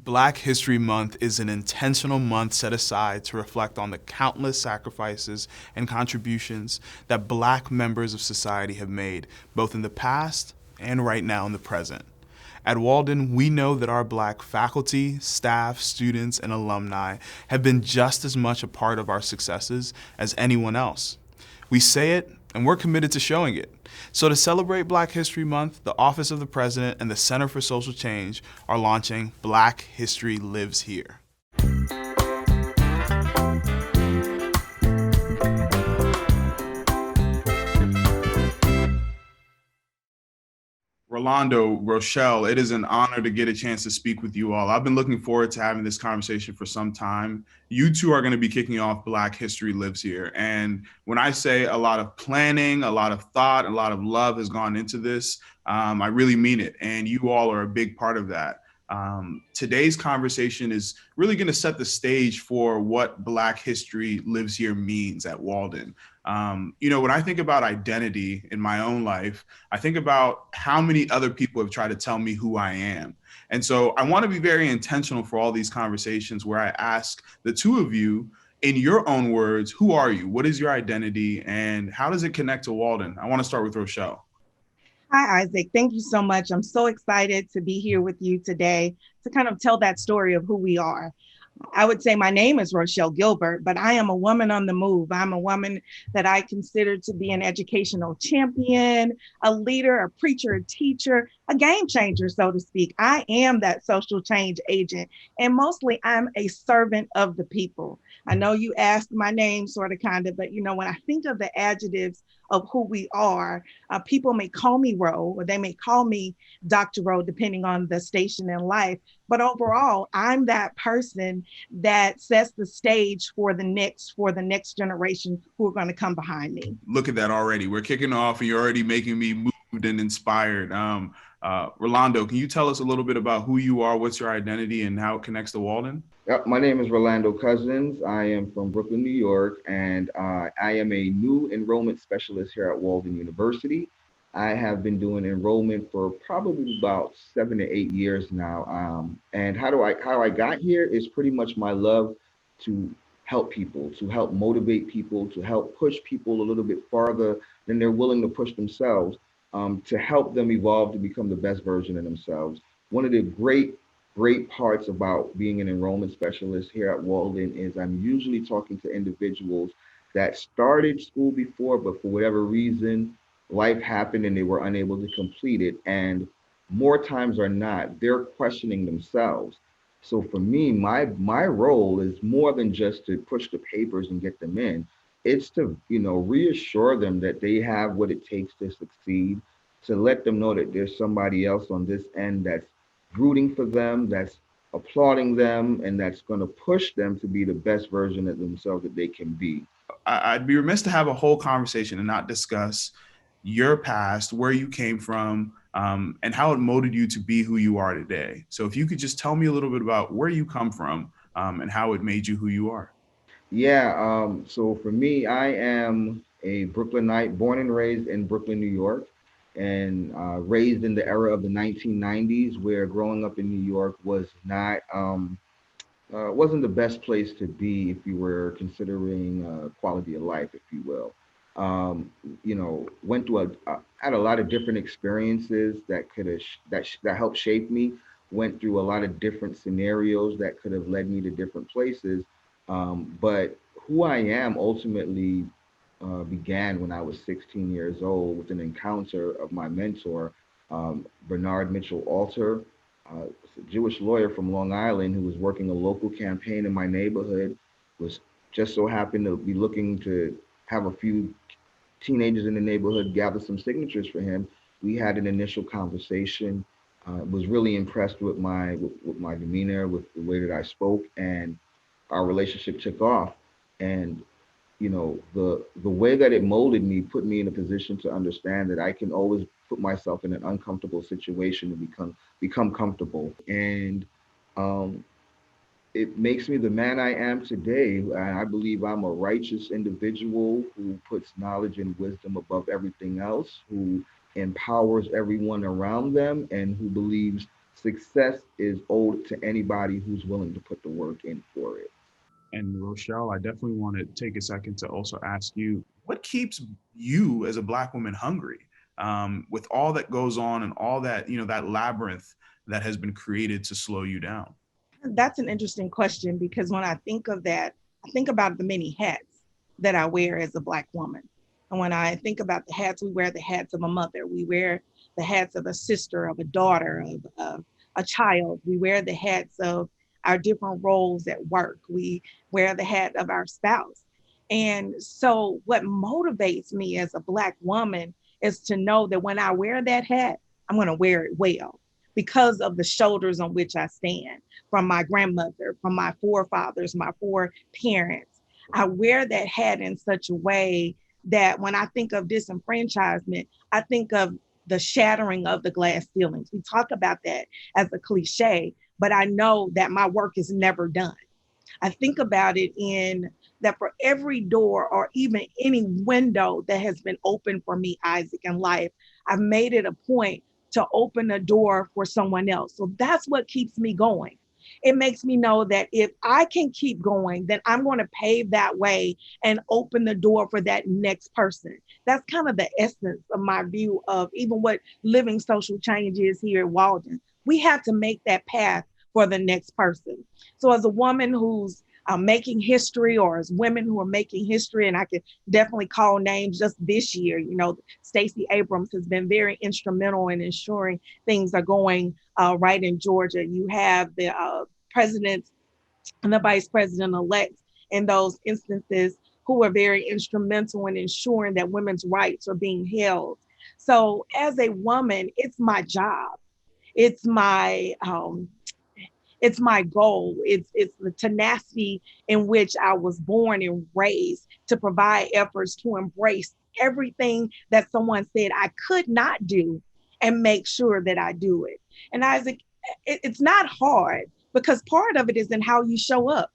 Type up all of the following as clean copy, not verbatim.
Black History Month is an intentional month set aside to reflect on the countless sacrifices and contributions that Black members of society have made, both in the past and right now in the present. At Walden, we know that our Black faculty, staff, students, and alumni have been just as much a part of our successes as anyone else. We say it, and we're committed to showing it. So to celebrate Black History Month, the Office of the President and the Center for Social Change are launching Black History Lives Here. Rolando, Rochelle, it is an honor to get a chance to speak with you all. I've been looking forward to having this conversation for some time. You two are going to be kicking off Black History Lives Here. And when I say a lot of planning, a lot of thought, a lot of love has gone into this, I really mean it. And you all are a big part of that. Today's conversation is really going to set the stage for what Black History Lives Here means at Walden. When I think about identity in my own life, I think about how many other people have tried to tell me who I am. And so I want to be very intentional for all these conversations where I ask the two of you, in your own words, who are you? What is your identity? And how does it connect to Walden? I want to start with Rochelle. Hi, Isaac. Thank you so much. I'm so excited to be here with you today to kind of tell that story of who we are. I would say my name is Rochelle Gilbert, but I am a woman on the move. I'm a woman that I consider to be an educational champion, a leader, a preacher, a teacher, a game changer, so to speak. I am that social change agent, and mostly I'm a servant of the people. I know you asked my name sort of kind of, but when I think of the adjectives of who we are, people may call me Ro, or they may call me Dr. Ro, depending on the station in life. But overall, I'm that person that sets the stage for the next generation who are going to come behind me. Look at that already. We're kicking off and you're already making me moved and inspired. Rolando, can you tell us a little bit about who you are, what's your identity, and how it connects to Walden? Yep, my name is Rolando Cousins. I am from Brooklyn, New York, and I am a new enrollment specialist here at Walden University. I have been doing enrollment for probably about 7 to 8 years now. And how I got here is pretty much my love to help people, to help motivate people, to help push people a little bit farther than they're willing to push themselves, to help them evolve to become the best version of themselves. One of the great parts about being an enrollment specialist here at Walden is I'm usually talking to individuals that started school before, but for whatever reason, life happened and they were unable to complete it. And more times are not, they're questioning themselves. So for me, my role is more than just to push the papers and get them in. It's to, reassure them that they have what it takes to succeed, to let them know that there's somebody else on this end that's rooting for them, that's applauding them, and that's going to push them to be the best version of themselves that they can be. I'd be remiss to have a whole conversation and not discuss your past, where you came from, and how it molded you to be who you are today. So if you could just tell me a little bit about where you come from, and how it made you who you are. Yeah, so for me, I am a Brooklynite, born and raised in Brooklyn, New York, and raised in the era of the 1990s, where growing up in New York was not wasn't the best place to be if you were considering quality of life, if you will. Went through had a lot of different experiences that could have that helped shape me. Went through a lot of different scenarios that could have led me to different places. But who I am ultimately began when I was 16 years old with an encounter of my mentor, Bernard Mitchell Alter, a Jewish lawyer from Long Island who was working a local campaign in my neighborhood, was just so happened to be looking to have a few teenagers in the neighborhood gather some signatures for him. We had an initial conversation. Was really impressed with my demeanor, with the way that I spoke, and our relationship took off. And the way that it molded me put me in a position to understand that I can always put myself in an uncomfortable situation to become comfortable. And um, it makes me the man I am today. And I believe I'm a righteous individual who puts knowledge and wisdom above everything else, who empowers everyone around them, and who believes success is owed to anybody who's willing to put the work in for it. And Rochelle, I definitely want to take a second to also ask you, what keeps you as a Black woman hungry, with all that goes on and all that, that labyrinth that has been created to slow you down? That's an interesting question because when I think of that, I think about the many hats that I wear as a Black woman. And when I think about the hats, we wear the hats of a mother, we wear the hats of a sister, of a daughter, of a child, we wear the hats of our different roles at work, we wear the hat of our spouse. And so, what motivates me as a Black woman is to know that when I wear that hat, I'm going to wear it well because of the shoulders on which I stand from my grandmother, from my forefathers, my foreparents. I wear that hat in such a way that when I think of disenfranchisement, I think of the shattering of the glass ceilings. We talk about that as a cliche, but I know that my work is never done. I think about it in that for every door or even any window that has been open for me, Isaac, in life, I've made it a point to open a door for someone else. So that's what keeps me going. It makes me know that if I can keep going, then I'm going to pave that way and open the door for that next person. That's kind of the essence of my view of even what living social change is here at Walden. We have to make that path for the next person. So, as a woman who's making history, or as women who are making history, and I could definitely call names just this year, Stacey Abrams has been very instrumental in ensuring things are going right in Georgia. You have the president and the vice president elect in those instances who are very instrumental in ensuring that women's rights are being held. So, as a woman, it's my job. It's my it's my goal. It's the tenacity in which I was born and raised to provide efforts to embrace everything that someone said I could not do and make sure that I do it. And Isaac, it's not hard because part of it is in how you show up.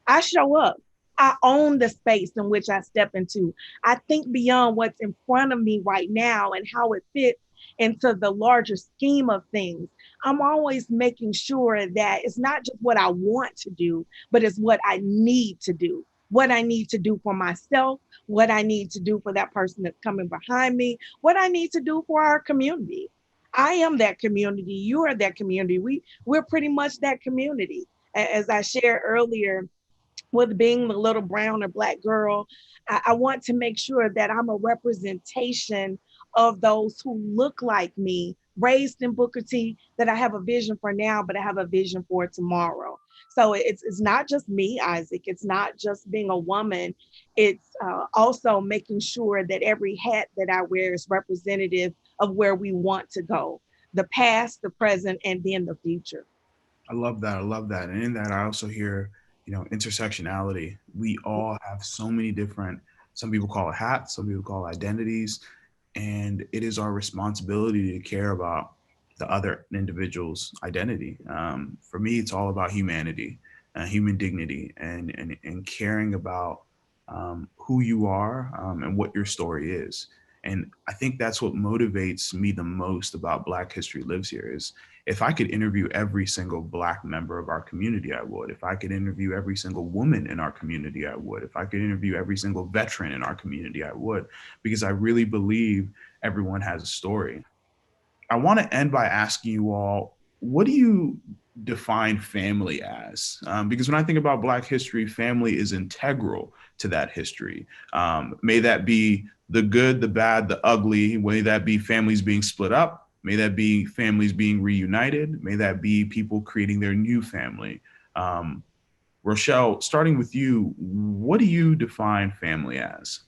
I show up. I own the space in which I step into. I think beyond what's in front of me right now and how it fits into the larger scheme of things. I'm always making sure that it's not just what I want to do, but it's what I need to do. What I need to do for myself, what I need to do for that person that's coming behind me, what I need to do for our community. I am that community. You are that community. We're pretty much that community. As I shared earlier, with being the little brown or black girl, I want to make sure that I'm a representation of those who look like me, raised in Booker T, that I have a vision for now, but I have a vision for tomorrow. So it's not just me, Isaac. It's not just being a woman. It's also making sure that every hat that I wear is representative of where we want to go, the past, the present, and then the future. I love that. I love that. And in that, I also hear, intersectionality. We all have so many different, some people call it hats, some people call it identities. And it is our responsibility to care about the other individual's identity. For me, it's all about humanity, human dignity, and caring about who you are, and what your story is. And I think that's what motivates me the most about Black History Lives Here is if I could interview every single Black member of our community, I would. If I could interview every single woman in our community, I would. If I could interview every single veteran in our community, I would, because I really believe everyone has a story. I want to end by asking you all, what do you define family as? Because when I think about Black history, family is integral to that history. May that be the good, the bad, the ugly. May that be families being split up. May that be families being reunited. May that be people creating their new family. Um, Rochelle, starting with you, what do you define family as?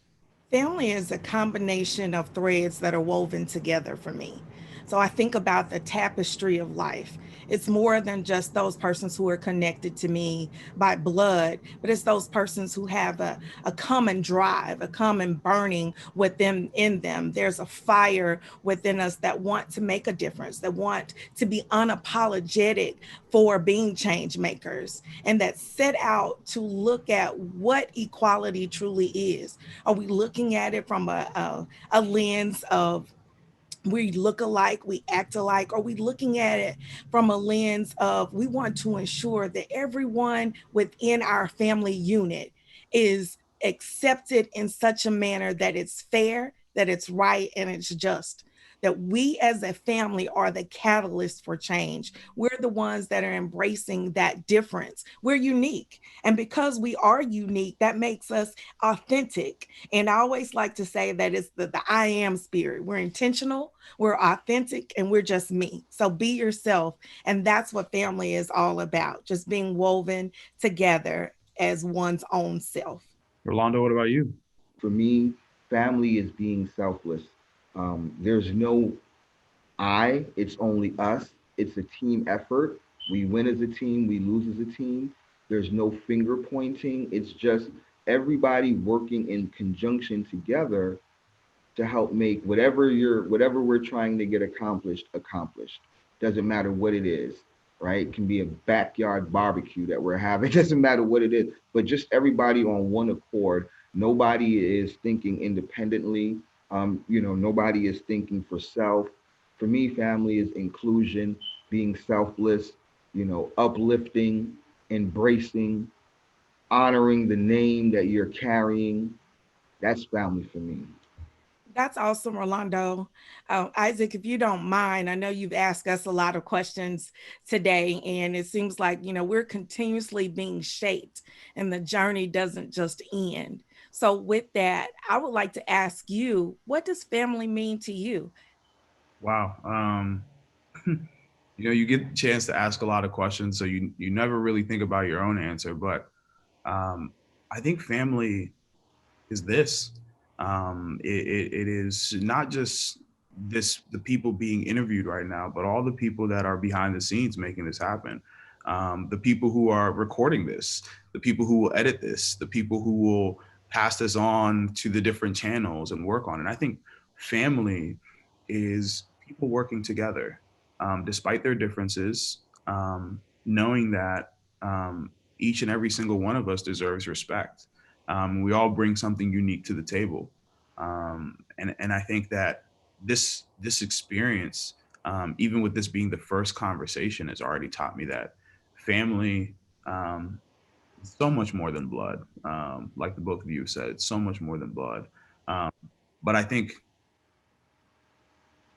Family is a combination of threads that are woven together for me. So I think about the tapestry of life. It's more than just those persons who are connected to me by blood, but it's those persons who have a common drive, a common burning within in them. There's a fire within us that want to make a difference, that want to be unapologetic for being change makers, and that set out to look at what equality truly is. Are we looking at it from a lens of we look alike, we act alike, or we looking at it from a lens of we want to ensure that everyone within our family unit is accepted in such a manner that it's fair, that it's right, and it's just. That we as a family are the catalyst for change. We're the ones that are embracing that difference. We're unique. And because we are unique, that makes us authentic. And I always like to say that it's the I am spirit. We're intentional, we're authentic, and we're just me. So be yourself. And that's what family is all about, just being woven together as one's own self. Rolando, what about you? For me, family is being selfless. There's no I, it's only us. It's a team effort. We win as a team, we lose as a team. There's no finger pointing. It's just everybody working in conjunction together to help make whatever we're trying to get accomplished. Doesn't matter what it is, right? It can be a backyard barbecue that we're having. It doesn't matter what it is, but just everybody on one accord. Nobody is thinking independently. Nobody is thinking for self. For me, family is inclusion, being selfless, uplifting, embracing, honoring the name that you're carrying. That's family for me. That's awesome, Rolando. Isaac, if you don't mind, I know you've asked us a lot of questions today, and it seems like, we're continuously being shaped and the journey doesn't just end. So, with that, I would like to ask you, what does family mean to you? Wow. You get a chance to ask a lot of questions, so you never really think about your own answer. But um, I think family is this. It is not just the people being interviewed right now, but all the people that are behind the scenes making this happen. The people who are recording this, the people who will edit this, the people who will pass this on to the different channels and work on it. And I think family is people working together, despite their differences, knowing that each and every single one of us deserves respect. We all bring something unique to the table, and I think that this experience, even with this being the first conversation, has already taught me that family is so much more than blood. Like the both of you said, it's so much more than blood. Um, but I think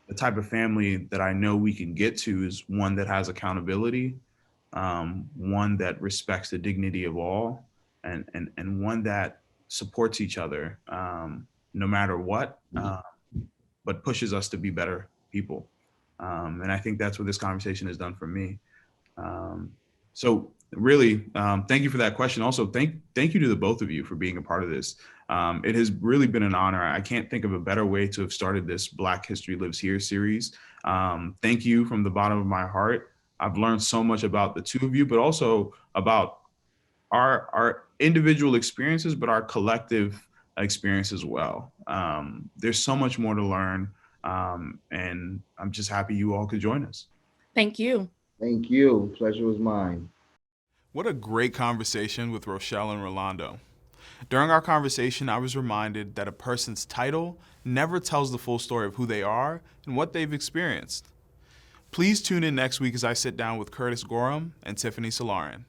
the type of family that I know we can get to is one that has accountability, one that respects the dignity of all, and one that supports each other no matter what, but pushes us to be better people. And I think that's what this conversation has done for me. Um, so really, thank you for that question. Also, thank you to the both of you for being a part of this. It has really been an honor. I can't think of a better way to have started this Black History Lives Here series. Thank you from the bottom of my heart. I've learned so much about the two of you, but also about our individual experiences, but our collective experience as well. There's so much more to learn, and I'm just happy you all could join us. Thank you. Thank you. Pleasure was mine. What a great conversation with Rochelle and Rolando. During our conversation, I was reminded that a person's title never tells the full story of who they are and what they've experienced. Please tune in next week as I sit down with Curtis Gorham and Tiffany Salarin.